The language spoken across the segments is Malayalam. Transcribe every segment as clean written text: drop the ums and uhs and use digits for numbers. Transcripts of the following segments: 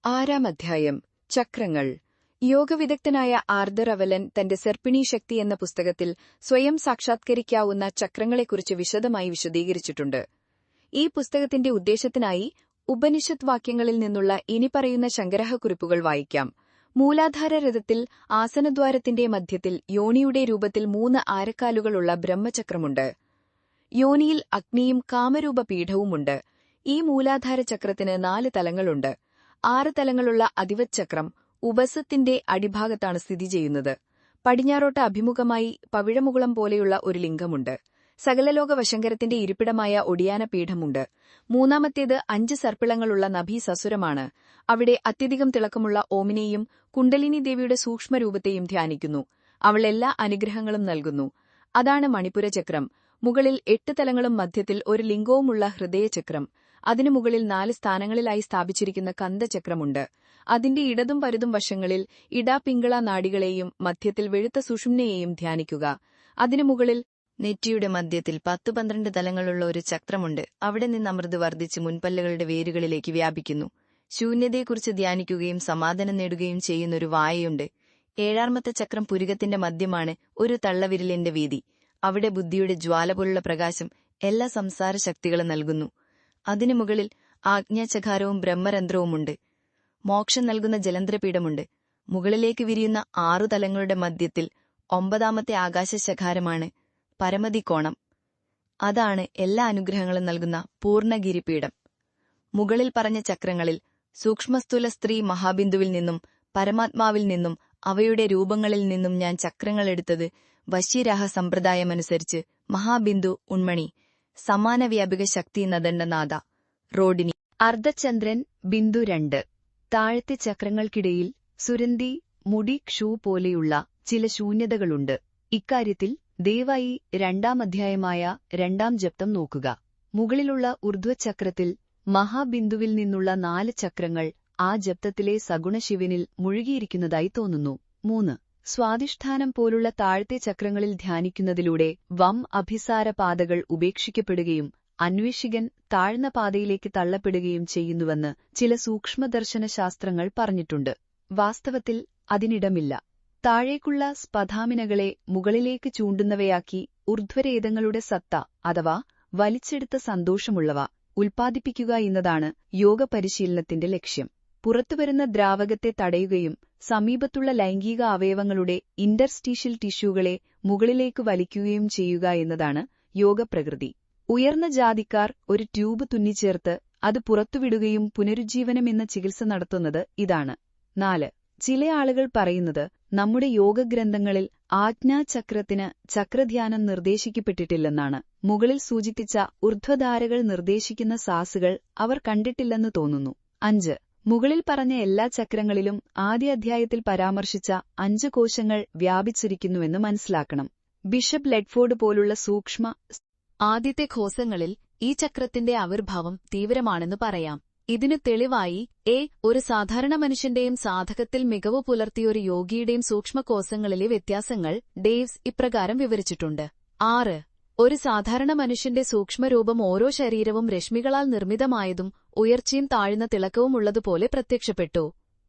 ആറാം അധ്യായം ചക്രങ്ങൾ. യോഗവിദഗ്ധനായ ആർതർ അവലൻ തന്റെ സെർപ്പിണി ശക്തി എന്ന പുസ്തകത്തിൽ സ്വയം സാക്ഷാത്കരിക്കാവുന്ന ചക്രങ്ങളെക്കുറിച്ച് വിശദമായി വിശദീകരിച്ചിട്ടുണ്ട്. ഈ പുസ്തകത്തിന്റെ ഉദ്ദേശത്തിനായി ഉപനിഷത്ത് വാക്യങ്ങളിൽ നിന്നുള്ള ഇനിപ്പറയുന്ന സംഗ്രഹക്കുറിപ്പുകൾ വായിക്കാം. മൂലാധാര രഥത്തിൽ ആസനദ്വാരത്തിന്റെ മധ്യത്തിൽ യോനിയുടെ രൂപത്തിൽ 3 ആരക്കാലുകളുള്ള ബ്രഹ്മചക്രമുണ്ട്. യോനിയിൽ അഗ്നിയും കാമരൂപ പീഠവുമുണ്ട്. ഈ മൂലാധാര ചക്രത്തിന് 4 തലങ്ങളുണ്ട്. 6 തലങ്ങളുള്ള അധിവത് ചക്രം ഉപസത്തിന്റെ അടിഭാഗത്താണ് സ്ഥിതി ചെയ്യുന്നത്. പടിഞ്ഞാറോട്ട് അഭിമുഖമായി പവിഴമുകുളം പോലെയുള്ള ഒരു ലിംഗമുണ്ട്. സകലലോക വശങ്കരത്തിന്റെ ഇരിപ്പിടമായ ഒടിയാന പീഠമുണ്ട്. 3ാമത്തേത് 5 സർപ്പിളങ്ങളുള്ള നഭി സസുരമാണ്. അവിടെ അത്യധികം തിളക്കമുള്ള ഓമിനെയും കുണ്ടലിനി ദേവിയുടെ സൂക്ഷ്മരൂപത്തെയും ധ്യാനിക്കുന്നു. അവൾ എല്ലാ അനുഗ്രഹങ്ങളും നൽകുന്നു. അതാണ് മണിപുര ചക്രം. മുകളിൽ 8 തലങ്ങളും മധ്യത്തിൽ ഒരു ലിംഗവുമുള്ള ഹൃദയചക്രം. അതിനു മുകളിൽ 4 സ്ഥാനങ്ങളിലായി സ്ഥാപിച്ചിരിക്കുന്ന കന്ദചക്രമുണ്ട്. അതിന്റെ ഇടതും പരുതും വശങ്ങളിൽ ഇടാപിംഗള നാഡികളെയും മധ്യത്തിൽ വെളുത്ത സുഷുമ്നയെയും ധ്യാനിക്കുക. അതിനു മുകളിൽ നെറ്റിയുടെ മധ്യത്തിൽ 10-12 തലങ്ങളുള്ള ഒരു ചക്രമുണ്ട്. അവിടെ നിന്ന് അമൃത് വർദ്ധിച്ച് മുൻപല്ലുകളുടെ വേരുകളിലേക്ക് വ്യാപിക്കുന്നു. ശൂന്യതയെക്കുറിച്ച് ധ്യാനിക്കുകയും സമാധാനം നേടുകയും ചെയ്യുന്നൊരു വായയുണ്ട്. 7ാമത്തെ ചക്രം പുരികത്തിന്റെ മധ്യമാണ്, ഒരു തള്ളവിരലിന്റെ വീതി. അവിടെ ബുദ്ധിയുടെ ജ്വാല പോലുള്ള പ്രകാശം എല്ലാ സംസാര ശക്തികളും നൽകുന്നു. അതിനു മുകളിൽ ആജ്ഞാചകാരവും ബ്രഹ്മരന്ധ്രവുമുണ്ട്. മോക്ഷം നൽകുന്ന ജലന്ധരപീഠമുണ്ട്. മുകളിലേക്ക് വിരിയുന്ന 6 തലങ്ങളുടെ മധ്യത്തിൽ 9ാമത്തെ ആകാശശകാരമാണ്, പരമതി കോണം. അതാണ് എല്ലാ അനുഗ്രഹങ്ങളും നൽകുന്ന പൂർണ്ണഗിരിപീഠം. മുകളിൽ പറഞ്ഞ ചക്രങ്ങളിൽ സൂക്ഷ്മസ്ഥൂല സ്ത്രീ മഹാബിന്ദുവിൽ നിന്നും പരമാത്മാവിൽ നിന്നും അവയുടെ രൂപങ്ങളിൽ നിന്നും ഞാൻ ചക്രങ്ങളെടുത്തത് വശ്യരാഹ സമ്പ്രദായമനുസരിച്ച് മഹാബിന്ദു ഉണ്മണി, സമാന വ്യാപിക ശക്തി നദണ്ഡനാഥ, റോഡിനി, അർദ്ധചന്ദ്രൻ, ബിന്ദു 2. താഴത്തെ ചക്രങ്ങൾക്കിടയിൽ സുരന്തി, മുടി, ക്ഷൂ പോലെയുള്ള ചില ശൂന്യതകളുണ്ട്. ഇക്കാര്യത്തിൽ ദയവായി 2ാം അധ്യായമായ 2ാം ജപ്തം നോക്കുക. മുകളിലുള്ള ഊർധ്വചക്രത്തിൽ മഹാബിന്ദുവിൽ നിന്നുള്ള 4 ചക്രങ്ങൾ ആ ജപ്തത്തിലെ സഗുണശിവനിൽ മുഴുകിയിരിക്കുന്നതായി തോന്നുന്നു. 3. സ്വാധിഷ്ഠാനം പോലുള്ള താഴത്തെ ചക്രങ്ങളിൽ ധ്യാനിക്കുന്നതിലൂടെ വം അഭിസാര പാതകൾ ഉപേക്ഷിക്കപ്പെടുകയും അന്വേഷികൻ താഴ്ന്ന പാതയിലേക്ക് തള്ളപ്പെടുകയും ചെയ്യുന്നുവെന്ന് ചില സൂക്ഷ്മദർശന ശാസ്ത്രങ്ങൾ പറഞ്ഞിട്ടുണ്ട്. വാസ്തവത്തിൽ അതിനിടമില്ല. താഴേക്കുള്ള സ്പധാമിനകളെ മുകളിലേക്ക് ചൂണ്ടുന്നവയാക്കി ഊർധ്വരേതങ്ങളുടെ സത്ത അഥവാ വലിച്ചെടുത്ത സന്തോഷമുള്ളവ ഉൽപ്പാദിപ്പിക്കുക എന്നതാണ് യോഗ പരിശീലനത്തിന്റെ ലക്ഷ്യം. പുറത്തുവരുന്ന ദ്രാവകത്തെ തടയുകയും സമീപത്തുള്ള ലൈംഗിക അവയവങ്ങളുടെ ഇന്റർസ്റ്റീഷ്യൽ ടിഷ്യൂകളെ മുകളിലേക്ക് വലിക്കുകയും ചെയ്യുക എന്നതാണ് യോഗപ്രകൃതി. ഉയർന്ന ജാതിക്കാർ ഒരു ട്യൂബ് തുന്നിച്ചേർത്ത് അത് പുറത്തുവിടുകയും പുനരുജ്ജീവനം എന്ന ചികിത്സ നടത്തുന്നത് ഇതാണ്. 4. ചില ആളുകൾ പറയുന്നത് നമ്മുടെ യോഗഗ്രന്ഥങ്ങളിൽ ആജ്ഞാചക്രത്തിന് ചക്രധ്യാനം നിർദ്ദേശിക്കപ്പെട്ടിട്ടില്ലെന്നാണ്. മുകളിൽ സൂചിപ്പിച്ച ഊർധ്വധാരകൾ നിർദ്ദേശിക്കുന്ന സാസുകൾ അവർ കണ്ടിട്ടില്ലെന്ന് തോന്നുന്നു. 5. മുകളിൽ പറഞ്ഞ എല്ലാ ചക്രങ്ങളിലും ആദ്യ അധ്യായത്തിൽ പരാമർശിച്ച 5 കോശങ്ങൾ വ്യാപിച്ചിരിക്കുന്നുവെന്ന് മനസ്സിലാക്കണം. ബിഷപ്പ് ലെഡ്ഫോർഡ് പോലുള്ള സൂക്ഷ്മ ആദ്യത്തെ കോശങ്ങളിൽ ഈ ചക്രത്തിന്റെ ആവിർഭാവം തീവ്രമാണെന്ന് പറയാം. ഇതിനു തെളിവായി ഒരു സാധാരണ മനുഷ്യന്റെയും സാധകത്തിൽ മികവ് പുലർത്തിയ ഒരു യോഗിയുടെയും സൂക്ഷ്മകോശങ്ങളിലെ വ്യത്യാസങ്ങൾ ഡേവ്സ് ഇപ്രകാരം വിവരിച്ചിട്ടുണ്ട്. 6. ഒരു സാധാരണ മനുഷ്യന്റെ സൂക്ഷ്മരൂപം ഓരോ ശരീരവും രശ്മികളാൽ നിർമ്മിതമായതും ഉയർച്ചയും താഴ്ന്ന തിളക്കവും ഉള്ളതുപോലെ പ്രത്യക്ഷപ്പെട്ടു.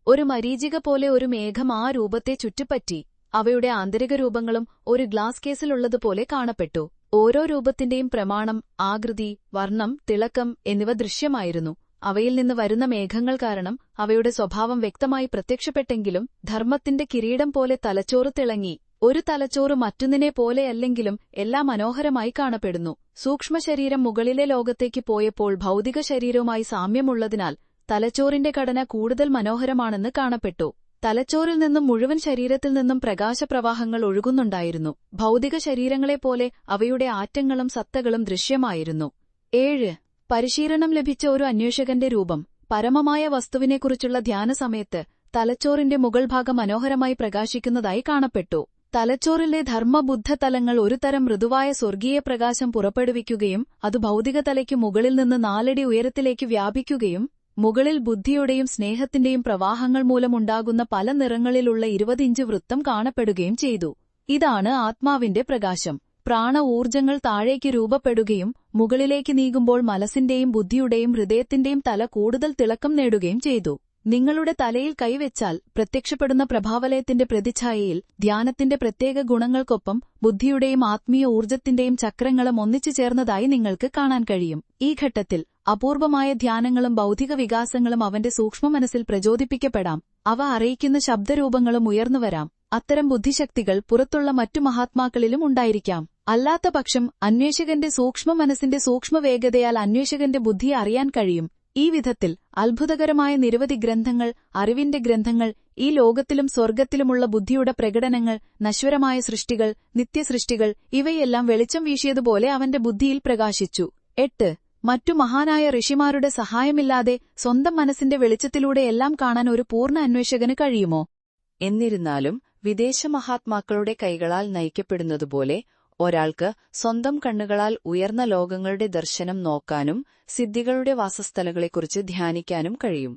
ഒരു മരീചിക പോലെ ഒരു മേഘം ആ രൂപത്തെ ചുറ്റിപ്പറ്റി. അവയുടെ ആന്തരിക രൂപങ്ങളും ഒരു ഗ്ലാസ് കേസിലുള്ളതുപോലെ കാണപ്പെട്ടു. ഓരോ രൂപത്തിന്റെയും പ്രമാണം, ആകൃതി, വർണ്ണം, തിളക്കം എന്നിവ ദൃശ്യമായിരുന്നു. അവയിൽ നിന്ന് വരുന്ന മേഘങ്ങൾ കാരണം അവയുടെ സ്വഭാവം വ്യക്തമായി പ്രത്യക്ഷപ്പെട്ടെങ്കിലും ധർമ്മത്തിന്റെ കിരീടം പോലെ തലച്ചോറ് തിളങ്ങി. ഒരു തലച്ചോറ് മറ്റൊന്നിനെ പോലെയല്ലെങ്കിലും എല്ലാം മനോഹരമായി കാണപ്പെടുന്നു. സൂക്ഷ്മശരീരം മുകളിലെ ലോകത്തേക്ക് പോയപ്പോൾ ഭൗതിക ശരീരവുമായി സാമ്യമുള്ളതിനാൽ തലച്ചോറിന്റെ ഘടന കൂടുതൽ മനോഹരമാണെന്ന് കാണപ്പെട്ടു. തലച്ചോറിൽ നിന്നും മുഴുവൻ ശരീരത്തിൽ നിന്നും പ്രകാശപ്രവാഹങ്ങൾ ഒഴുകുന്നുണ്ടായിരുന്നു. ഭൗതിക ശരീരങ്ങളെപ്പോലെ അവയുടെ ആറ്റങ്ങളും സത്തകളും ദൃശ്യമായിരുന്നു. 7. പരിശീലനം ലഭിച്ച ഒരു അന്വേഷകന്റെ രൂപം പരമമായ വസ്തുവിനെക്കുറിച്ചുള്ള ധ്യാനസമയത്ത് തലച്ചോറിന്റെ മുകൾ ഭാഗം മനോഹരമായി പ്രകാശിക്കുന്നതായി കാണപ്പെട്ടു. തലച്ചോറിലെ ധർമ്മബുദ്ധ തലങ്ങൾ ഒരു തരം മൃദുവായ സ്വർഗീയ പ്രകാശം പുറപ്പെടുവിക്കുകയും അത് ഭൗതിക തലയ്ക്ക് മുകളിൽ നിന്ന് 4 അടി ഉയരത്തിലേക്ക് വ്യാപിക്കുകയും മുകളിൽ ബുദ്ധിയുടെയും സ്നേഹത്തിന്റെയും പ്രവാഹങ്ങൾ മൂലമുണ്ടാകുന്ന പല നിറങ്ങളിലുള്ള 20 ഇഞ്ച് വൃത്തം കാണപ്പെടുകയും ചെയ്തു. ഇതാണ് ആത്മാവിന്റെ പ്രകാശം. പ്രാണ ഊർജ്ജങ്ങൾ താഴേക്ക് രൂപപ്പെടുകയും മുകളിലേക്ക് നീങ്ങുമ്പോൾ മനസ്സിന്റെയും ബുദ്ധിയുടെയും ഹൃദയത്തിന്റെയും തല കൂടുതൽ തിളക്കം നേടുകയും ചെയ്തു. നിങ്ങളുടെ തലയിൽ കൈവച്ചാൽ പ്രത്യക്ഷപ്പെടുന്ന പ്രഭാവലയത്തിന്റെ പ്രതിച്ഛായയിൽ ധ്യാനത്തിന്റെ പ്രത്യേക ഗുണങ്ങൾക്കൊപ്പം ബുദ്ധിയുടെയും ആത്മീയ ഊർജ്ജത്തിന്റെയും ചക്രങ്ങളും ഒന്നിച്ചു ചേർന്നതായി നിങ്ങൾക്ക് കാണാൻ കഴിയും. ഈ ഘട്ടത്തിൽ അപൂർവമായ ധ്യാനങ്ങളും ബൗദ്ധിക വികാസങ്ങളും അവന്റെ സൂക്ഷ്മമനസ്സിൽ പ്രചോദിപ്പിക്കപ്പെടാം. അവ അറിയിക്കുന്ന ശബ്ദരൂപങ്ങളും ഉയർന്നുവരാം. അത്തരം ബുദ്ധിശക്തികൾ പുറത്തുള്ള മറ്റു മഹാത്മാക്കളിലും ഉണ്ടായിരിക്കാം. അല്ലാത്തപക്ഷം അന്വേഷകന്റെ സൂക്ഷ്മമനസ്സിന്റെ സൂക്ഷ്മവേഗതയാൽ അന്വേഷകന്റെ ബുദ്ധിയെ അറിയാൻ കഴിയും. ഈ വിധത്തിൽ അത്ഭുതകരമായ നിരവധി ഗ്രന്ഥങ്ങൾ, അറിവിന്റെ ഗ്രന്ഥങ്ങൾ, ഈ ലോകത്തിലും സ്വർഗ്ഗത്തിലുമുള്ള ബുദ്ധിയുടെ പ്രകടനങ്ങൾ, നശ്വരമായ സൃഷ്ടികൾ, നിത്യസൃഷ്ടികൾ, ഇവയെല്ലാം വെളിച്ചം വീശിയതുപോലെ അവന്റെ ബുദ്ധിയിൽ പ്രകാശിച്ചു. 8. മറ്റു മഹാനായ ഋഷിമാരുടെ സഹായമില്ലാതെ സ്വന്തം മനസ്സിന്റെ വെളിച്ചത്തിലൂടെ എല്ലാം കാണാൻ ഒരു പൂർണ്ണ അന്വേഷകന് കഴിയുമോ? എന്നിരുന്നാലും വിദേശ മഹാത്മാക്കളുടെ കൈകളാൽ നയിക്കപ്പെടുന്നതുപോലെ ഒരാൾക്ക് സ്വന്തം കണ്ണുകളാൽ ഉയർന്ന ലോകങ്ങളുടെ ദർശനം നോക്കാനും സിദ്ധികളുടെ വാസസ്ഥലങ്ങളെക്കുറിച്ച് ധ്യാനിക്കാനും കഴിയും.